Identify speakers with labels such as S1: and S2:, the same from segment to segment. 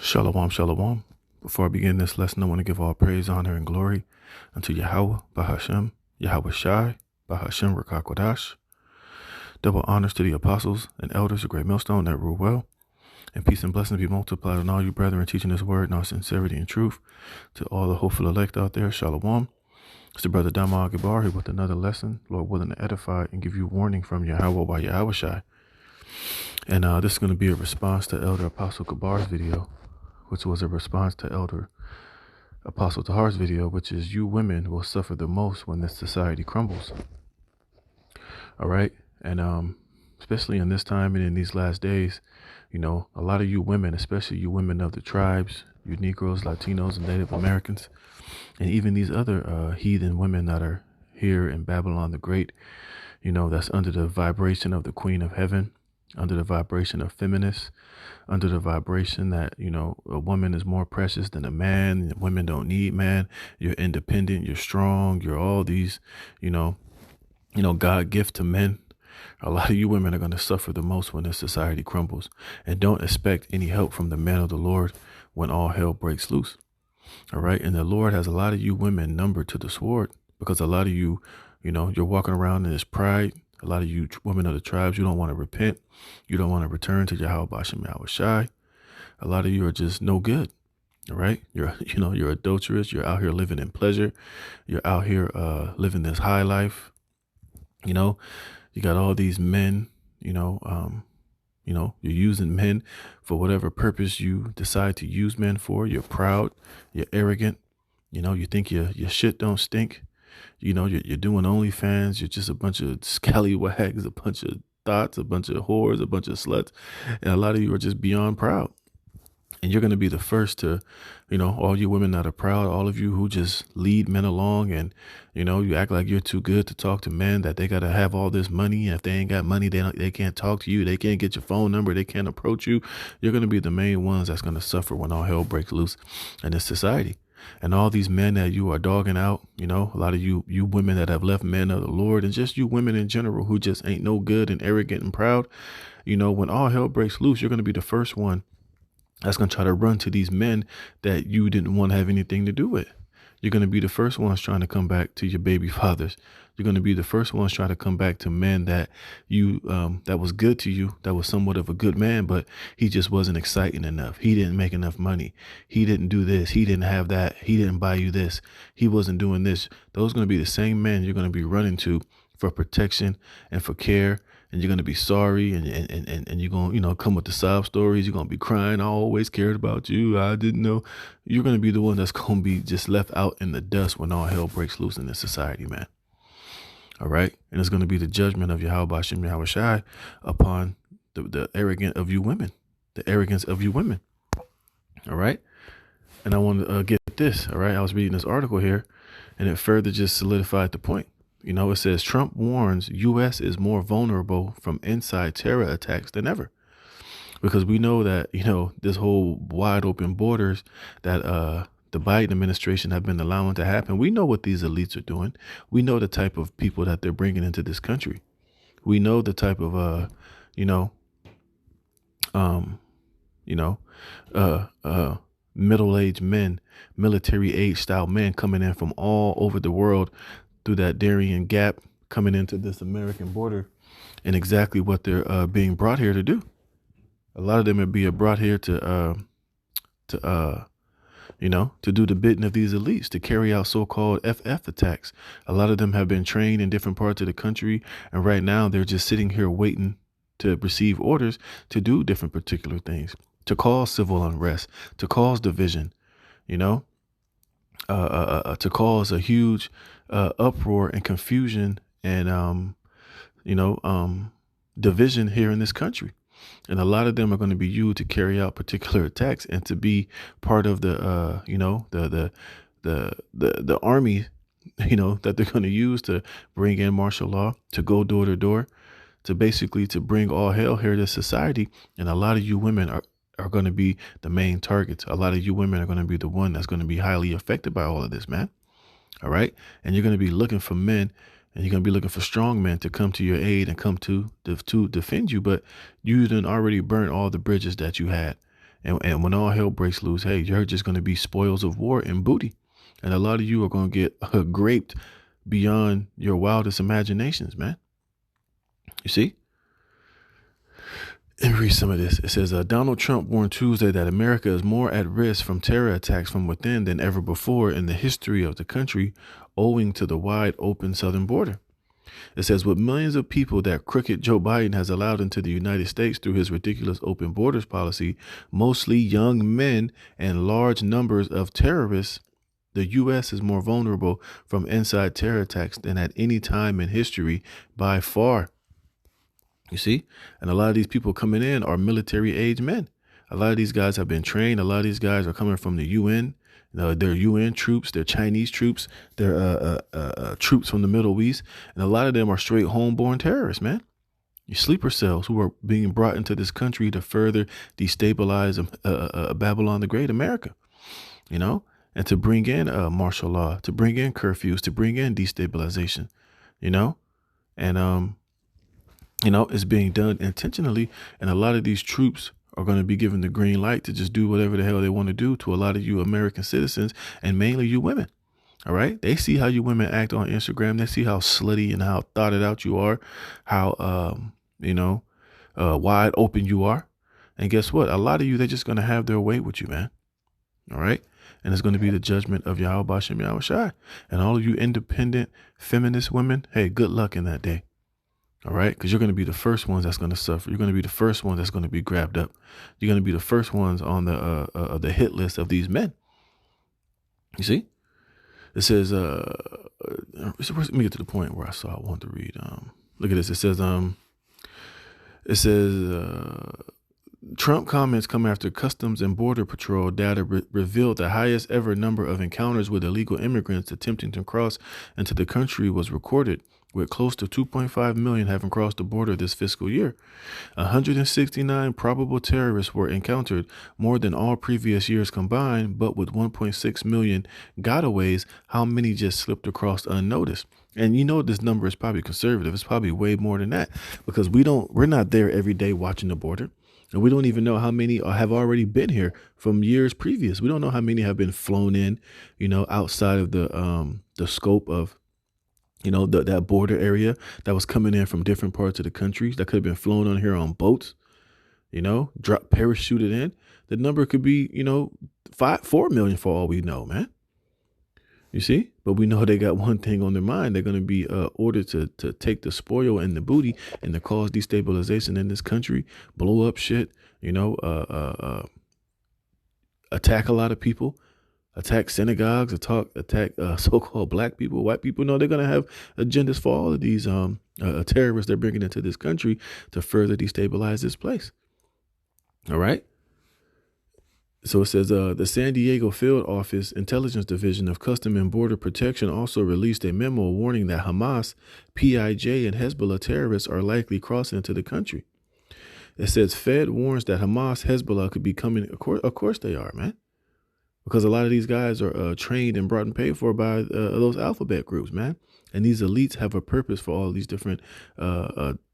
S1: Shalom, shalom. Before I begin this lesson, I want to give all praise, honor, and glory unto Yahweh, Bahashem, Yahweh Shai, Bahashem, Rakakwadash. Double honors to the apostles and elders of Great Millstone that rule well. And peace and blessings be multiplied on all you brethren teaching this word in all sincerity and truth. To all the hopeful elect out there, shalom. It's the brother Dama Agabar here with another lesson, Lord willing to edify and give you warning from Yahweh by Yahweh Shai. And this is going to be a response to Elder Apostle Gabar's video, which was a response to Elder Apostle Tahar's video, which is you women will suffer the most when this society crumbles. All right. And especially in this time and in these last days, you know, a lot of you women, especially you women of the tribes, you Negroes, Latinos, and Native Americans, and even these other heathen women that are here in Babylon the Great, you know, that's under the vibration of the Queen of Heaven, under the vibration of feminists, under the vibration that, you know, a woman is more precious than a man. Women don't need man. You're independent. You're strong. You're all these, you know, God gift to men. A lot of you women are going to suffer the most when this society crumbles, and don't expect any help from the man of the Lord when all hell breaks loose. All right. And the Lord has a lot of you women numbered to the sword, because a lot of you, you know, you're walking around in this pride. A lot of you women of the tribes, you don't want to repent. You don't want to return to Yahweh Bashem Yahweh Shai. A lot of you are just no good. All right. You're adulterous. You're out here living in pleasure. You're out here living this high life. You know, you got all these men, you're using men for whatever purpose you decide to use men for. You're proud. You're arrogant. You know, you think your shit don't stink. You know, you're doing OnlyFans. You're just a bunch of scallywags, a bunch of thoughts, a bunch of whores, a bunch of sluts. And a lot of you are just beyond proud. And you're going to be the first to, you know, all you women that are proud, all of you who just lead men along and, you know, you act like you're too good to talk to men, that they got to have all this money. And if they ain't got money, they can't talk to you. They can't get your phone number. They can't approach you. You're going to be the main ones that's going to suffer when all hell breaks loose in this society. And all these men that you are dogging out, you know, a lot of you women that have left men of the Lord, and just you women in general who just ain't no good and arrogant and proud, you know, when all hell breaks loose, you're going to be the first one that's going to try to run to these men that you didn't want to have anything to do with. You're going to be the first ones trying to come back to your baby fathers. You're going to be the first ones trying to come back to men that you, that was good to you, that was somewhat of a good man, but he just wasn't exciting enough. He didn't make enough money. He didn't do this. He didn't have that. He didn't buy you this. He wasn't doing this. Those are going to be the same men you're going to be running to for protection and for care. And you're going to be sorry, and you're going to, you know, come with the sob stories. You're going to be crying. I always cared about you. I didn't know. You're going to be the one that's going to be just left out in the dust when all hell breaks loose in this society, man. All right. And it's going to be the judgment of Yahweh Bashem Yahweh Shai upon the arrogant of you women, the arrogance of you women. All right. And I want to get this. All right. I was reading this article here, and it further just solidified the point. You know, it says Trump warns U.S. is more vulnerable from inside terror attacks than ever, because we know that, you know, this whole wide open borders that the Biden administration have been allowing to happen. We know what these elites are doing. We know the type of people that they're bringing into this country. We know the type of, middle-aged men, military age style men coming in from all over the world through that Darien Gap, coming into this American border, and exactly what they're being brought here to do. A lot of them are being brought here to do the bidding of these elites, to carry out so-called FF attacks. A lot of them have been trained in different parts of the country, and right now they're just sitting here waiting to receive orders to do different particular things, to cause civil unrest, to cause division, you know, to cause a huge uproar and confusion and, division here in this country. And a lot of them are going to be used to carry out particular attacks and to be part of the army, you know, that they're going to use to bring in martial law, to go door to door, to basically to bring all hell here to society. And a lot of you women are going to be the main targets. A lot of you women are going to be the one that's going to be highly affected by all of this, man. All right. And you're going to be looking for men, and you're going to be looking for strong men to come to your aid and come to defend you. But you done already burnt all the bridges that you had. And when all hell breaks loose, hey, you're just going to be spoils of war and booty. And a lot of you are going to get graped beyond your wildest imaginations, man. You see? And read some of this. It says Donald Trump warned Tuesday that America is more at risk from terror attacks from within than ever before in the history of the country, owing to the wide open southern border. It says, with millions of people that crooked Joe Biden has allowed into the United States through his ridiculous open borders policy, mostly young men and large numbers of terrorists, the U.S. is more vulnerable from inside terror attacks than at any time in history by far. You see? And a lot of these people coming in are military age men. A lot of these guys have been trained. A lot of these guys are coming from the UN. They're UN troops. They're Chinese troops. They're troops from the Middle East. And a lot of them are straight homeborn terrorists, man. Your sleeper cells who are being brought into this country to further destabilize Babylon the Great, America, you know, and to bring in martial law, to bring in curfews, to bring in destabilization, you know, and it's being done intentionally. And a lot of these troops are going to be given the green light to just do whatever the hell they want to do to a lot of you American citizens, and mainly you women. All right. They see how you women act on Instagram. They see how slutty and how thoughted out you are, how, wide open you are. And guess what? A lot of you, they're just going to have their way with you, man. All right. And it's going to be the judgment of Yahweh Bashem Yahweh Shai. And all of you independent feminist women, hey, good luck in that day. All right. Because you're going to be the first ones that's going to suffer. You're going to be the first ones that's going to be grabbed up. You're going to be the first ones on the hit list of these men. You see? It says, let me get to the point where I wanted to read. Look at this. It says, Trump comments come after Customs and Border Patrol data revealed the highest ever number of encounters with illegal immigrants attempting to cross into the country was recorded, with close to 2.5 million having crossed the border this fiscal year. 169 probable terrorists were encountered, more than all previous years combined, but with 1.6 million gotaways, how many just slipped across unnoticed? And you know, this number is probably conservative. It's probably way more than that, because we're not there every day watching the border. And we don't even know how many have already been here from years previous. We don't know how many have been flown in, outside of the scope of, that border area that was coming in from different parts of the country that could have been flown on here on boats, parachuted in. The number could be, 4 million for all we know, man. You see, but we know they got one thing on their mind. They're going to be ordered to take the spoil and the booty and to cause destabilization in this country, blow up shit, attack a lot of people, attack synagogues, attack so-called black people, white people. No, they're going to have agendas for all of these terrorists they're bringing into this country to further destabilize this place. All right. So it says the San Diego Field Office Intelligence Division of Custom and Border Protection also released a memo warning that Hamas, PIJ, and Hezbollah terrorists are likely crossing into the country. It says Fed warns that Hamas, Hezbollah could be coming. Of course they are, man. Because a lot of these guys are trained and brought and paid for by those alphabet groups, man. And these elites have a purpose for all these different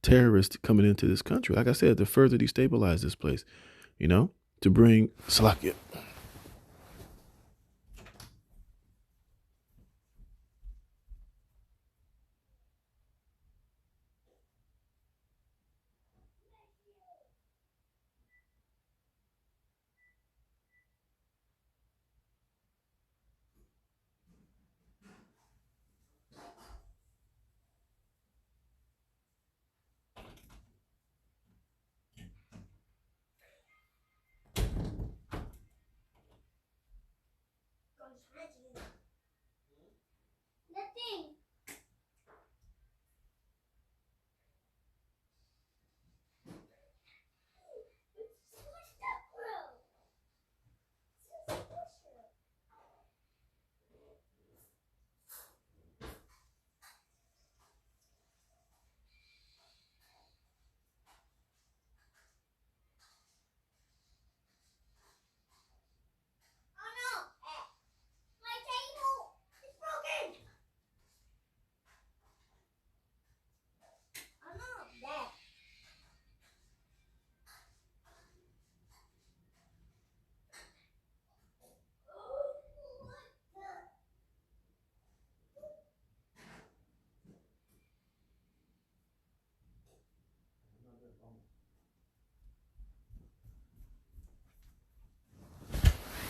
S1: terrorists coming into this country. Like I said, to further destabilize this place, to bring Salakia.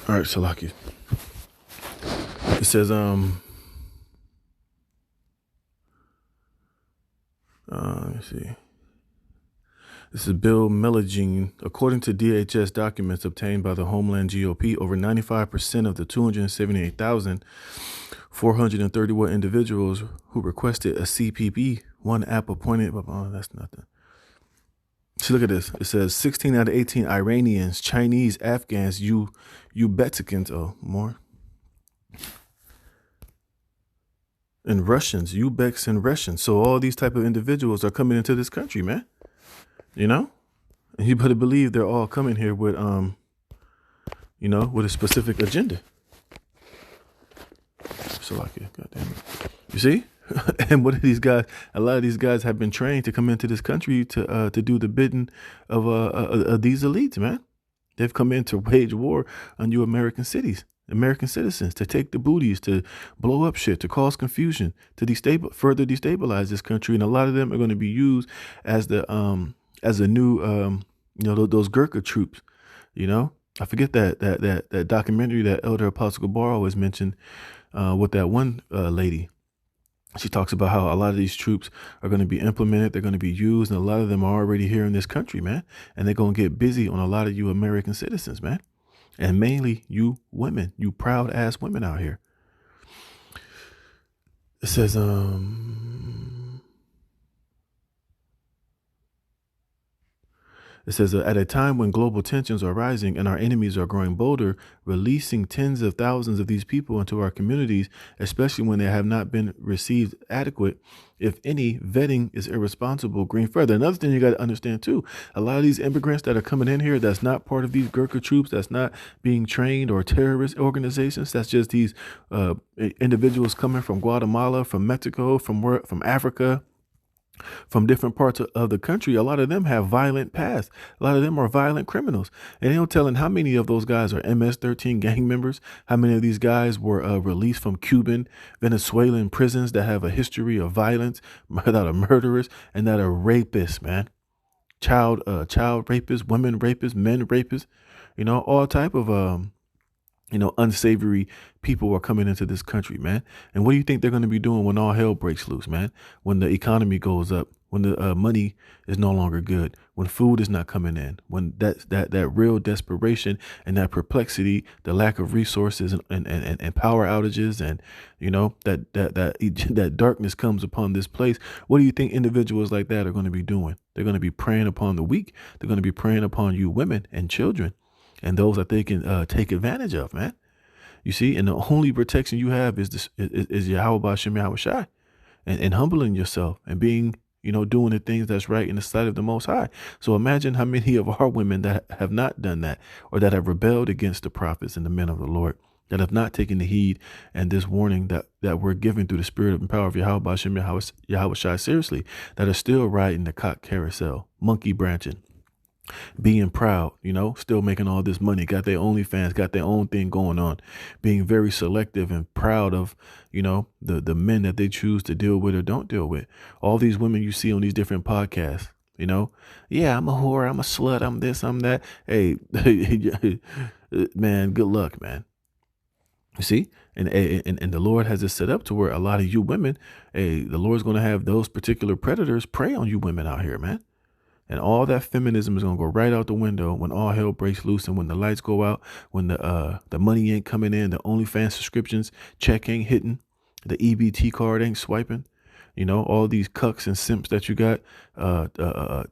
S1: All right, Salaki. It says, let me see. This is Bill Melegene. According to DHS documents obtained by the Homeland GOP, over 95% of the 278,431 individuals who requested a CPP, one app appointed. Oh, that's nothing. So look at this. It says 16 out of 18 Iranians, Chinese, Afghans, Uzbekistan, more. And Russians, Uzbeks and Russians. So all these type of individuals are coming into this country, man. You know? And you better believe they're all coming here with with a specific agenda. So like it, goddamn it. You see? And what are these guys? A lot of these guys have been trained to come into this country to do the bidding of these elites, man. They've come in to wage war on you American citizens, to take the booties, to blow up shit, to cause confusion, to further destabilize this country. And a lot of them are going to be used as a new those Gurkha troops. You know, I forget that documentary that Elder Apostle Gabar always mentioned with that one lady. She talks about how a lot of these troops are going to be implemented. They're going to be used. And a lot of them are already here in this country, man. And they're going to get busy on a lot of you American citizens, man. And mainly you women, you proud ass women out here. It says, at a time when global tensions are rising and our enemies are growing bolder, releasing tens of thousands of these people into our communities, especially when they have not been received adequate, if any, vetting is irresponsible. Green further. Another thing you got to understand too, a lot of these immigrants that are coming in here, that's not part of these Gurkha troops, that's not being trained, or terrorist organizations. That's just these individuals coming from Guatemala, from Mexico, from Africa, from different parts of the country. A lot of them have violent pasts. A lot of them are violent criminals. And they don't telling how many of those guys are MS-13 gang members, how many of these guys were released from Cuban, Venezuelan prisons that have a history of violence, that are murderers, and that are rapists, man. Child rapists, women rapists, men rapists, all type of unsavory people are coming into this country, man. And what do you think they're going to be doing when all hell breaks loose, man? When the economy goes up, when the money is no longer good, when food is not coming in, when that real desperation and that perplexity, the lack of resources and power outages, and that darkness comes upon this place. What do you think individuals like that are going to be doing? They're going to be preying upon the weak. They're going to be preying upon you women and children, and those that they can take advantage of, man. You see, and the only protection you have is Yahweh B'Shem Yahweh Shai, and humbling yourself and being, doing the things that's right in the sight of the Most High. So imagine how many of our women that have not done that, or that have rebelled against the prophets and the men of the Lord, that have not taken the heed and this warning that we're given through the spirit and power of Yahweh B'Shem Yahweh Shai seriously, that are still riding the cock carousel, monkey branching, being proud, still making all this money, got their OnlyFans, got their own thing going on, being very selective and proud of, the men that they choose to deal with or don't deal with. All these women you see on these different podcasts, yeah, I'm a whore, I'm a slut, I'm this, I'm that. Hey, man, good luck, man. You see, and the Lord has it set up to where a lot of you women, the Lord's going to have those particular predators prey on you women out here, man. And all that feminism is going to go right out the window when all hell breaks loose, and when the lights go out, when the money ain't coming in, the OnlyFans subscriptions check ain't hitting, the EBT card ain't swiping, all these cucks and simps that you got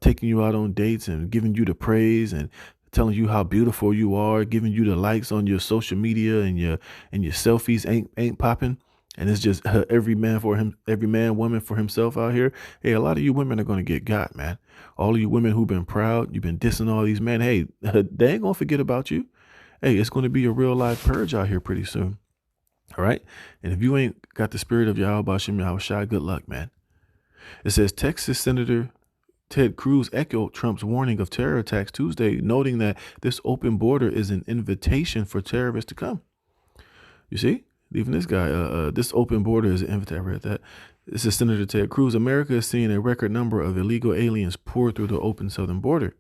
S1: taking you out on dates and giving you the praise and telling you how beautiful you are, giving you the likes on your social media, and your selfies ain't popping. And it's just every man, woman for himself out here. Hey, a lot of you women are going to get got, man. All of you women who've been proud, you've been dissing all these men. Hey, they ain't going to forget about you. Hey, it's going to be a real live purge out here pretty soon. All right. And if you ain't got the spirit of Yahweh B'Shem Yahweh Shai, good luck, man. It says Texas Senator Ted Cruz echoed Trump's warning of terror attacks Tuesday, noting that this open border is an invitation for terrorists to come. You see? Even this guy, this open border is an invitation. I read that. This is Senator Ted Cruz. America is seeing a record number of illegal aliens pour through the open southern border.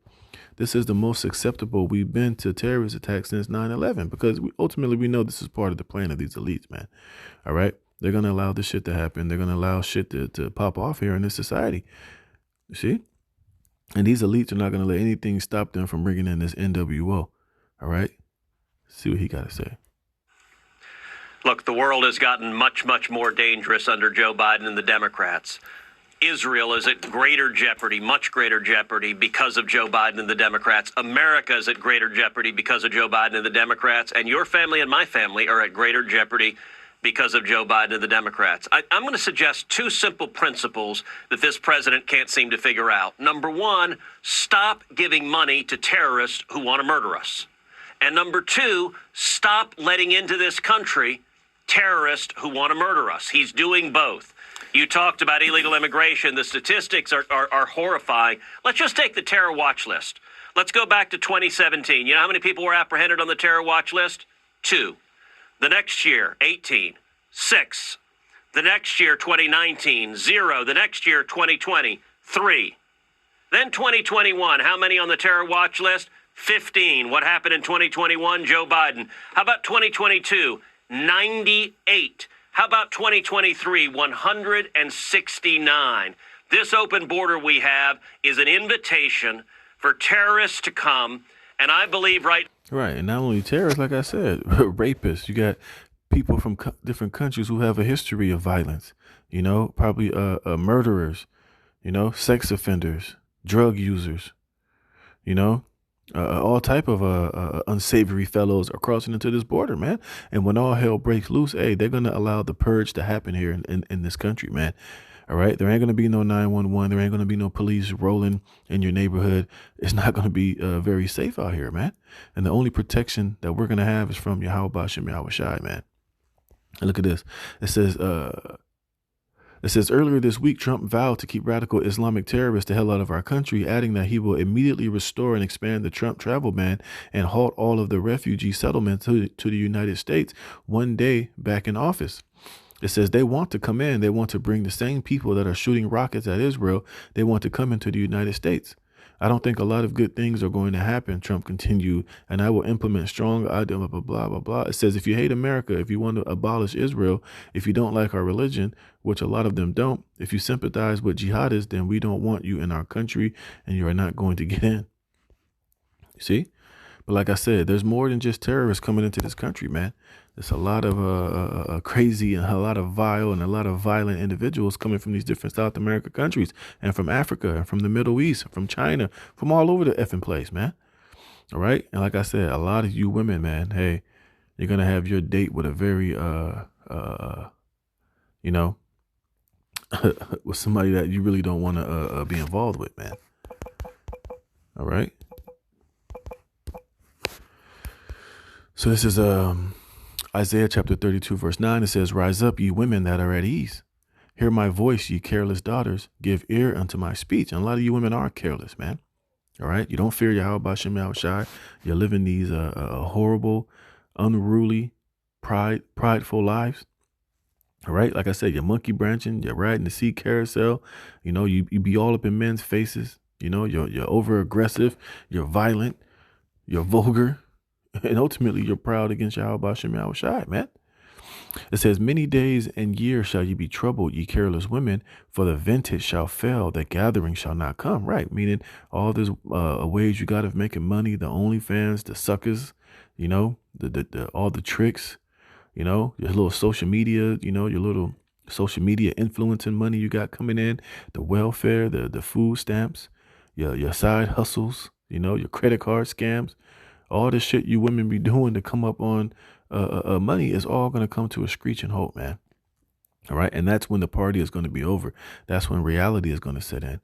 S1: this is the most acceptable we've been to terrorist attacks since 9/11, because ultimately we know this is part of the plan of these elites, man. All right. They're going to allow this shit to happen. They're going to allow shit to pop off here in this society. You see? And these elites are not going to let anything stop them from bringing in this NWO. All right. See what he got to say.
S2: Look, the world has gotten much, much more dangerous under Joe Biden and the Democrats. Israel is at greater jeopardy, much greater jeopardy because of Joe Biden and the Democrats. America is at greater jeopardy because of Joe Biden and the Democrats. And your family and my family are at greater jeopardy because of Joe Biden and the Democrats. I'm going to suggest two simple principles that this president can't seem to figure out. Number one, stop giving money to terrorists who want to murder us. And number two, stop letting into this country terrorists who want to murder us. He's doing both. You talked about illegal immigration. The statistics are horrifying. Let's just take the terror watch list. Let's go back to 2017. You know how many people were apprehended on the terror watch list? 2. The next year, 18. 6. The next year, 2019, 0. The next year, 2020, 3. Then 2021, how many on the terror watch list? 15. What happened in 2021? Joe Biden. How about 2022? 98. How about 2023? 169. This open border we have is an invitation for terrorists to come. And I believe right.
S1: And not only terrorists, like I said, rapists. You got people from different countries who have a history of violence, you know, probably murderers, you know, sex offenders, drug users, you know, all type of unsavory fellows are crossing into this border, man. And when all hell breaks loose, hey, they're going to allow the purge to happen here in this country, man. All right. There ain't going to be no 911. There ain't going to be no police rolling in your neighborhood. It's not going to be very safe out here, man. And the only protection that we're going to have is from Yahweh Bashem Yahweh Shai, man. And look at this. It says earlier this week, Trump vowed to keep radical Islamic terrorists the hell out of our country, adding that he will immediately restore and expand the Trump travel ban and halt all of the refugee settlements to the United States one day back in office. It says they want to come in. They want to bring the same people that are shooting rockets at Israel. They want to come into the United States. I don't think a lot of good things are going to happen, Trump continued, and I will implement strong ideas, blah, blah, blah, blah, blah. It says if you hate America, if you want to abolish Israel, if you don't like our religion, which a lot of them don't, if you sympathize with jihadists, then we don't want you in our country and you are not going to get in. You see? But like I said, there's more than just terrorists coming into this country, man. There's a lot of crazy and a lot of vile and a lot of violent individuals coming from these different South American countries and from Africa and from the Middle East, from China, from all over the effing place, man. All right. And like I said, a lot of you women, man, hey, you're going to have your date with a very, you know, with somebody that you really don't want to be involved with, man. All right. So this is Isaiah chapter 32, verse 9. It says, "Rise up, ye women that are at ease. Hear my voice, ye careless daughters. Give ear unto my speech." And a lot of you women are careless, man. All right. You don't fear Yahweh Bashem Yahweh Shai. You're living these horrible, unruly, prideful lives. All right. Like I said, you're monkey branching. You're riding the sea carousel. You know, you be all up in men's faces. You know, you're over aggressive. You're violent. You're vulgar. And ultimately, you're proud against Yahweh Bashem Yahweh Shai, man. It says, "Many days and years shall ye be troubled, ye careless women, for the vintage shall fail, the gathering shall not come." Right. Meaning all these ways you got of making money, the OnlyFans, the suckers, you know, the all the tricks, you know, your little social media, you know, your little social media influencing money you got coming in, the welfare, the food stamps, your side hustles, you know, your credit card scams. All the shit you women be doing to come up on money is all going to come to a screeching halt, man. All right. And that's when the party is going to be over. That's when reality is going to set in.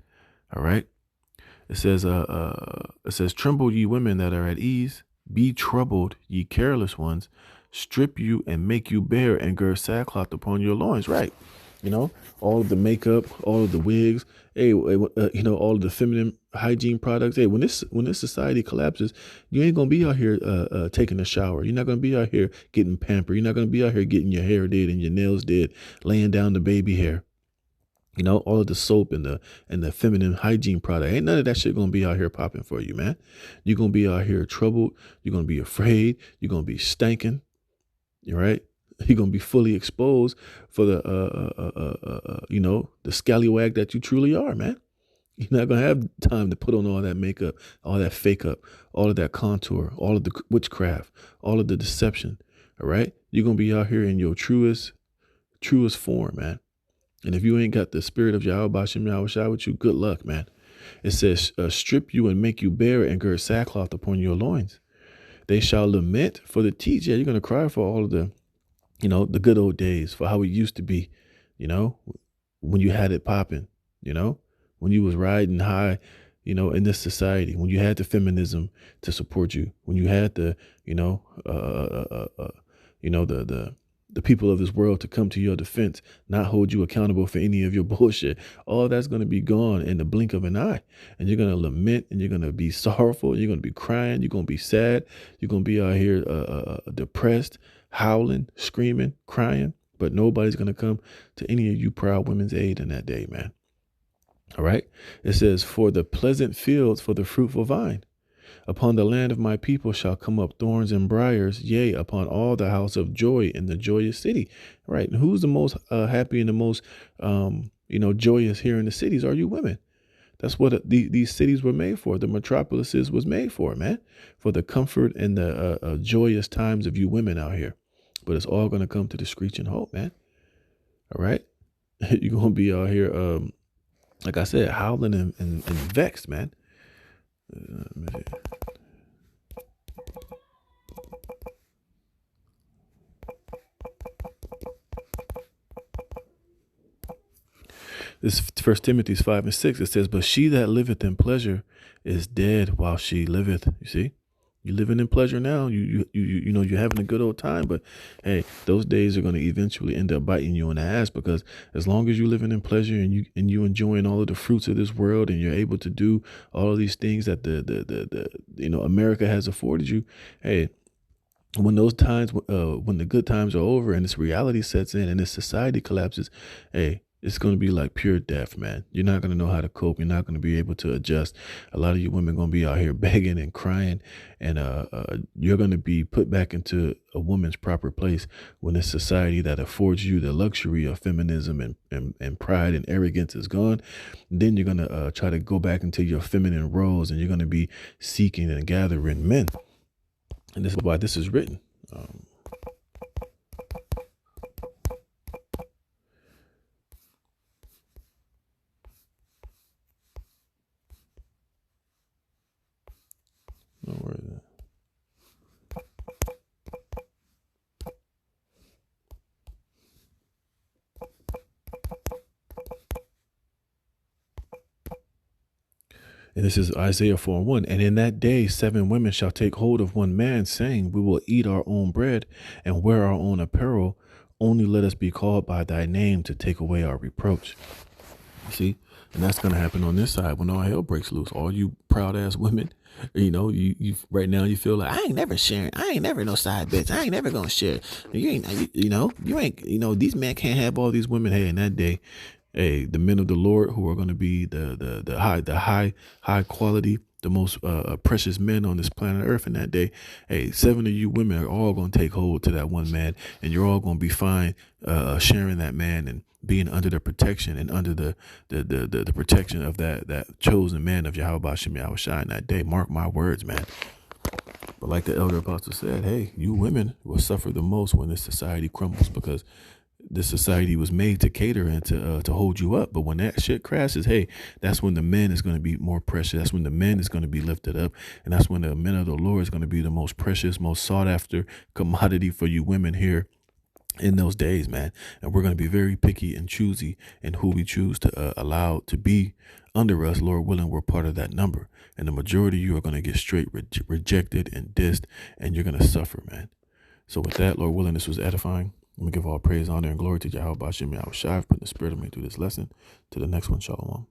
S1: All right. It says, "Tremble, ye women that are at ease. Be troubled, ye careless ones. Strip you and make you bare and gird sackcloth upon your loins." Right. You know, all of the makeup, all of the wigs, hey, you know, all of the feminine hygiene products. Hey, when this society collapses, you ain't gonna be out here taking a shower. You're not gonna be out here getting pampered. You're not gonna be out here getting your hair did and your nails did, laying down the baby hair. You know, all of the soap and the feminine hygiene product. Ain't none of that shit gonna be out here popping for you, man. You're gonna be out here troubled. You're gonna be afraid. You're gonna be stinking. You're right. You're gonna be fully exposed for the you know, the scallywag that you truly are, man. You're not gonna have time to put on all that makeup, all that fake up, all of that contour, all of the witchcraft, all of the deception. All right. You're gonna be out here in your truest form, man. And if you ain't got the spirit of Yahweh Bashem Yahweh Shai with you, good luck, man. It says, strip you and make you bare and gird sackcloth upon your loins. They shall lament for the teach. Yeah, you're going to cry for all of the, you know, the good old days, for how it used to be, you know, when you had it popping, you know, when you was riding high, you know, in this society, when you had the feminism to support you, when you had the, you know, the people of this world to come to your defense, not hold you accountable for any of your bullshit. All that's going to be gone in the blink of an eye. And you're going to lament, and you're going to be sorrowful. You're going to be crying. You're going to be sad. You're going to be out here depressed, howling, screaming, crying. But nobody's going to come to any of you proud women's aid in that day, man. All right. It says, for the pleasant fields, for the fruitful vine. Upon the land of my people shall come up thorns and briars, yea, upon all the house of joy in the joyous city. Right. And who's the most happy and the most, joyous here in the cities? Are you women? That's what these cities were made for. The metropolises was made for, man, for the comfort and the joyous times of you women out here. But it's all going to come to the screeching halt, man. All right. You're going to be out here, like I said, howling and vexed, man. This is 1 Timothy 5:6. It says, but she that liveth in pleasure is dead while she liveth. You see, you're living in pleasure now. You know, you're having a good old time, but hey, those days are going to eventually end up biting you in the ass, because as long as you're living in pleasure and you enjoying all of the fruits of this world, and you're able to do all of these things that the America has afforded you, hey, when those times, when the good times are over and this reality sets in and this society collapses, hey, it's going to be like pure death, man. You're not going to know how to cope. You're not going to be able to adjust. A lot of you women going to be out here begging and crying, and you're going to be put back into a woman's proper place when this society that affords you the luxury of feminism and pride and arrogance is gone. And then you're going to try to go back into your feminine roles, and you're going to be seeking and gathering men. And this is why this is written. Where is it? And this is Isaiah 4:1. And in that day, 7 women shall take hold of one man, saying, we will eat our own bread and wear our own apparel. Only let us be called by thy name to take away our reproach. You see? And that's going to happen on this side when all hell breaks loose. All you proud ass women, you know, you right now you feel like, I ain't never sharing. I ain't never no side bitch. I ain't never going to share. You ain't, these men can't have all these women. Hey, in that day, hey, the men of the Lord who are going to be the high quality, the most precious men on this planet Earth in that day. Hey, 7 of you women are all going to take hold to that one man, and you're all going to be fine sharing that man and being under the protection and under the protection of that chosen man of Yahweh Bashem Yahweh Shai in that day. Mark my words, man. But like the elder apostle said, hey, you women will suffer the most when this society crumbles, because this society was made to cater and to hold you up. But when that shit crashes, hey, that's when the man is going to be more precious. That's when the man is going to be lifted up. And that's when the men of the Lord is going to be the most precious, most sought after commodity for you women here in those days, man. And we're going to be very picky and choosy in who we choose to allow to be under us. Lord willing, we're part of that number. And the majority of you are going to get straight rejected and dissed, and you're going to suffer, man. So with that, Lord willing, this was edifying. Let me give all praise, honor, and glory to Yahweh Bashem Yahweh Shai for putting the spirit of me through this lesson. To the next one, shalom.